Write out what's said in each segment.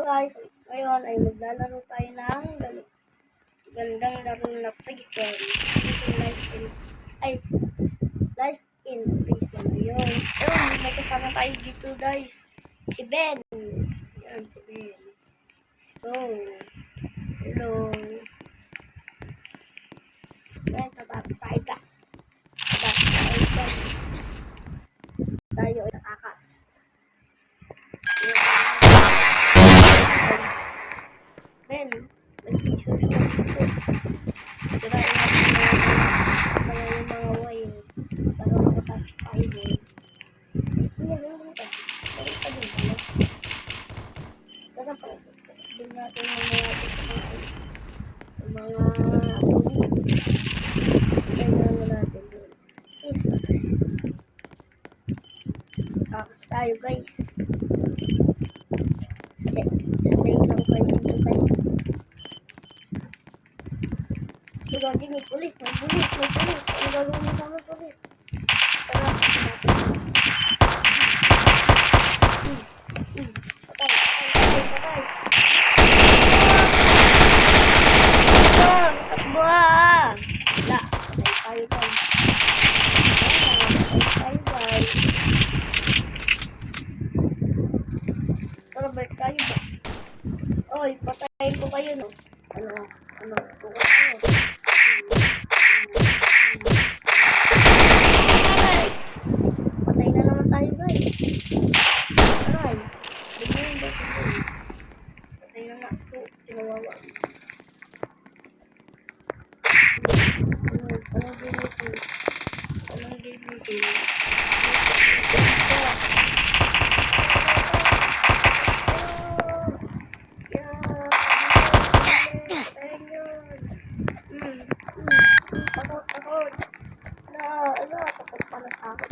guys, ngayon ay maglalaro tayo ng gandang laro na prison. Life in prison. Yun. May kasama tayo dito guys. Si Ben. Yan, si Ben. Let's go. Hello. Yan, tatapos tayo guys. Tayo ay nakakas. Ben, nag-seizures na dito. Sirain natin yung mga wire para makatapos tayo doon. Balik pa din. Tara pa. Doon natin sa mga police. Kailangan natin doon. Takas tayo guys. Stay lang kayo dito guys. Lagi may pulis. Ang gagawin mo sa mga pulis. Tara. Patay. Takbo ah! Wala. Patay tayo guys. Tara, balik tayo ba? Oy, patayin ko kayo no. Ano? Patay na naman tayo guys. Aray. Patay na nga ito. Tinawawa. Anong game ito? Takot pala sa akin.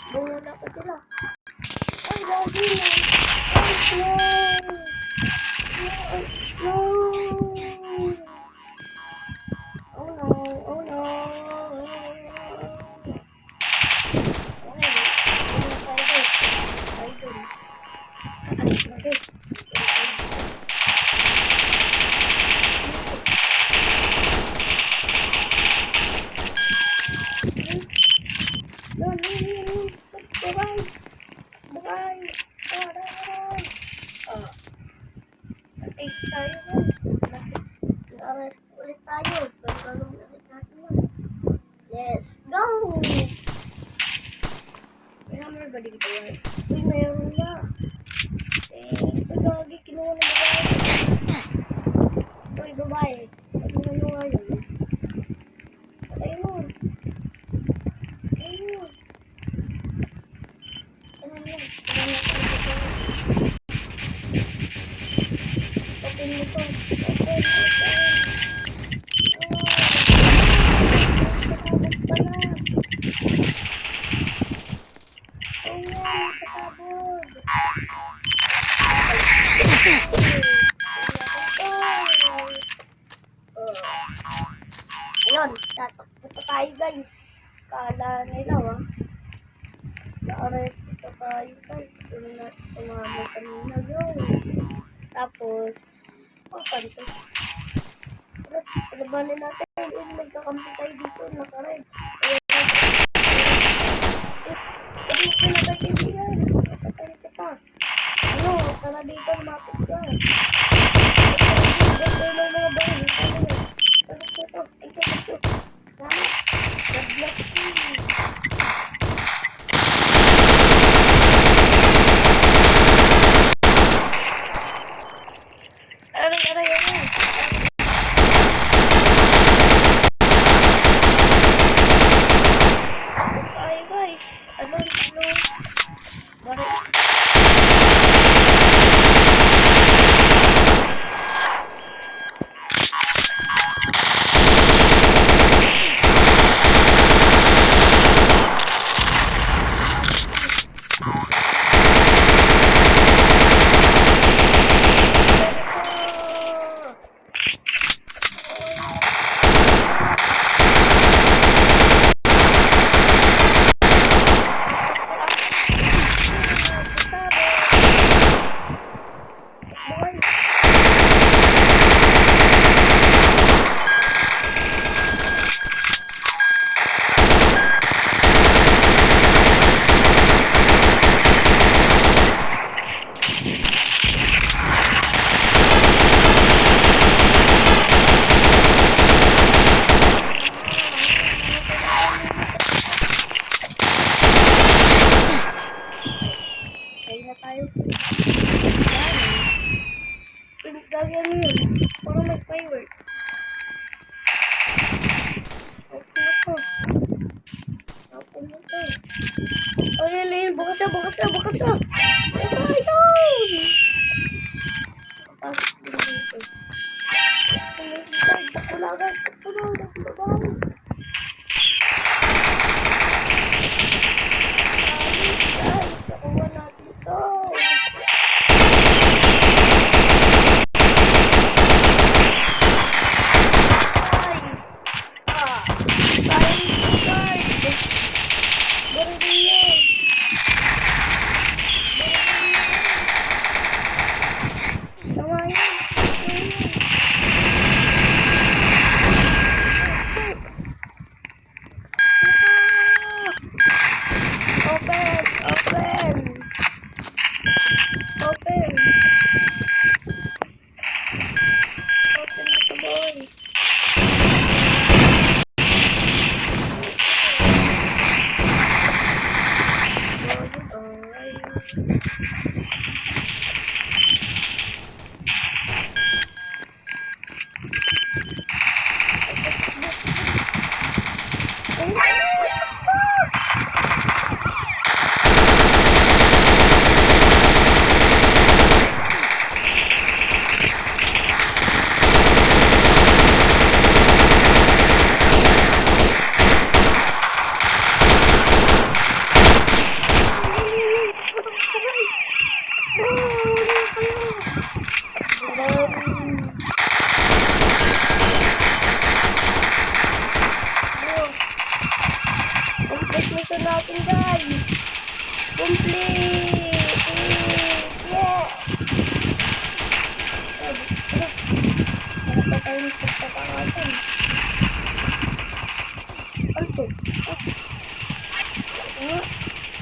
Bumula pa sila. Ay, lagi na. No. Oh no. Nag-ace tayo guys. Nag-arrest ulit tayo. Pagkalong ulit natin yun. Let's go! May hammer ba dito guys? Uy, mayroon na. Pagkagi, kinuha na babae. Uy, babae. Pagkino nyo nga yun. Patay mo. Ayun, tatakbo tayo guys. Kala nila na-arrest tayo guys. Doon natin tumama kanina yun. Tapos, panto. Palabanin natin. Yun, may kakampi tayo dito. Nakared. Dito na tayo kaibigan. Napatay kita. Ano, tara dito. Lumapit ka. Ito may mga bahay. Ito. Salamat. God bless you. Aray. Parang may fireworks. Open na to. Open na to. Oh, yun. Bukas na. Ayun! Pasok din dito. Takbo na agad. Guys, nakuha natin ito. Mission natin, guys. Complete. Yes. Ano tayo ng pagkakakasan? Ano to?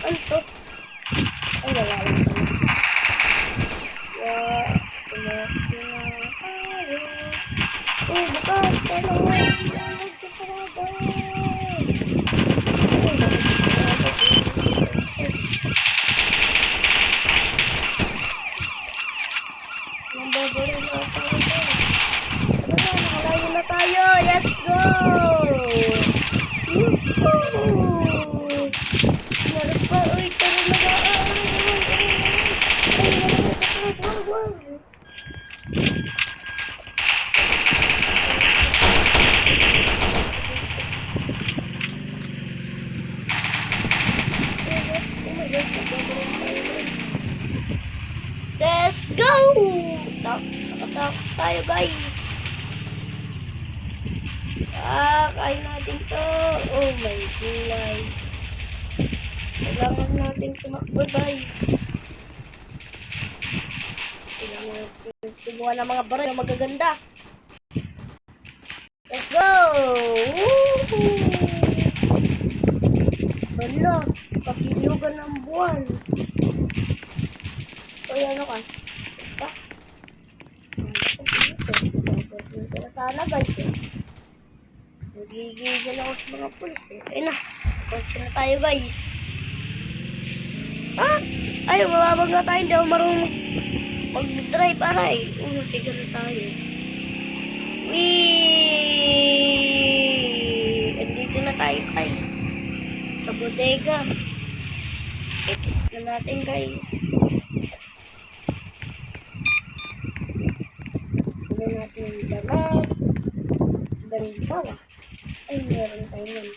Ano to? Ay, wala lang pala. Bukas. Nakalayo na tayo. Let's go! Meron pa. Uy, tara na ba? Let's go! Nakatakas tayo, guys. Kain natin to. Oh my God. Kailangan natin tumakbo, guys. Kailangan natin subukan ng mga baril na magaganda. Let's go! Woohoo! Hala, kapilyugan ng buwan. Uy, ano ka? Basta? Ito na sana, guys, eh. Nagigigil ako sa mga pulis, eh. Ayun na. Kotse na tayo, guys. Ay, mababag na tayo. Hindi ako marunong mag-drive, aray. Tiga na tayo. Wee! Andito na tayo, guys. Sa bodega. Exit na natin, guys. Ano natin yung dalag. Ganun pa, ay, meron tayo nun.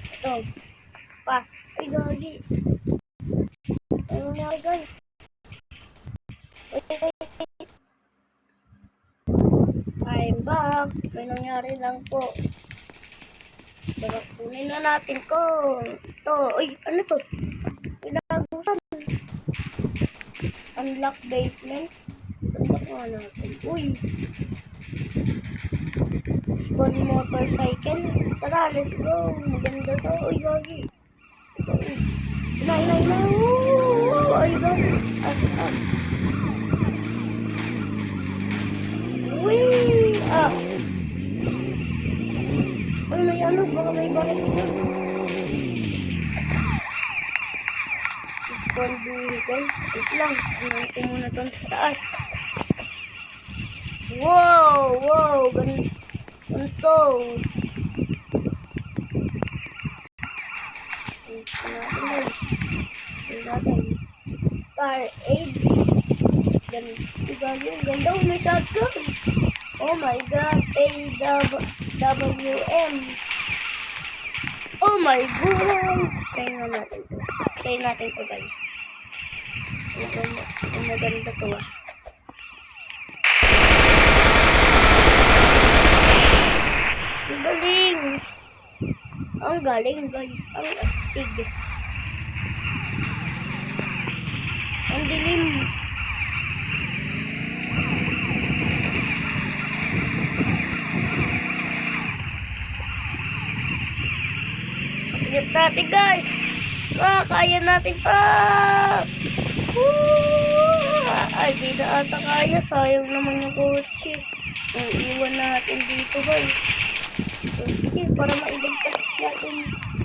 Ito. Pa. Ay, gagi. Ano na, guys? Wait. I'm back. May nangyari lang po. Diba, kunin na natin ko. Ito. Uy, ano to? Pinagusan. Unlock basement. Unlock nga natin. Uy. Spawn motorcycle. Tara, let's go. Maganda to. Uy, gagi. Ito. Inay. Ay, gagi. Uy. Ay, may ano. Baka may baril dito. Spawn vehicle. Wait lang. Tingnan ko muna doon sa taas. Wow! Ganito. Star Age. Ganito gagawin. Ganda ko may shotgun. Oh my god. AWM. Oh my god. Try natin to guys. Ang maganda to ah. Ang galing guys. Ang astig. Ang dilim. Pagkit natin guys. Kaya natin pa. Ay, di na ata kaya. Sayang naman yung kotse. Iwan natin dito guys. So, sige, para mailigtas natin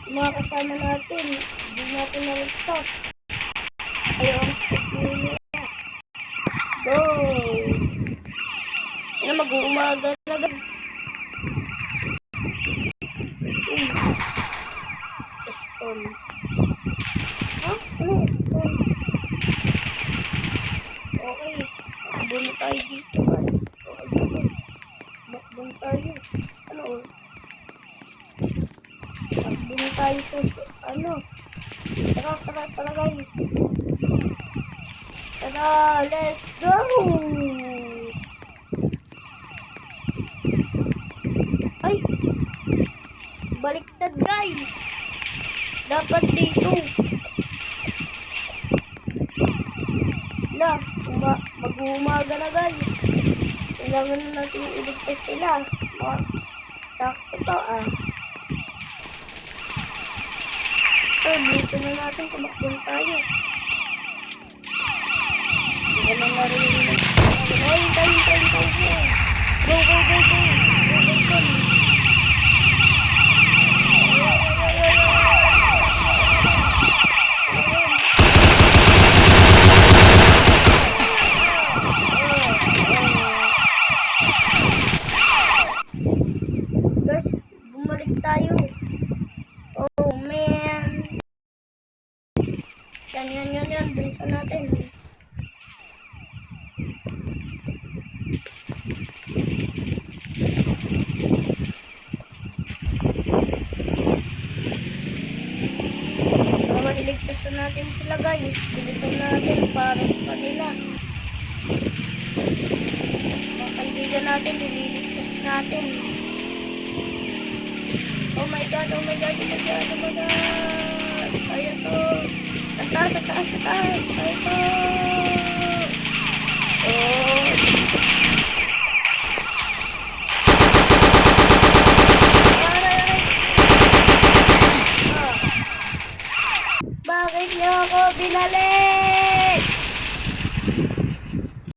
yung mga kasama natin. Hindi natin naligtas. Ayaw ang teknolohiya. Go! Yan, mag-uumaga na guys. Spawn. Ha? Ano spawn? Okay. Takbo na tayo dito guys. Okay. Takbo na tayo. Ano? Takbo na tayo sa ano? Tara guys. Tara, let's go! Ay! Baliktad guys! Dapat dito. Mag-uumaga na guys. Kailangan na natin iligtas sila. Sakto to ah. So, dito na natin kumakbon tayo. Hindi naman narinig. Ay, tayo. Go. Guys, bumalik tayo. Oh man. Yan. Bilisan natin. Para mailigtasan natin sila guys. Bilisan natin para sa kanila. Mga kaibigan natin, nililigtas natin. Oh my god. Kaya to. Sa taas. Kaya to. Oh. Bakit niyo ako binalik?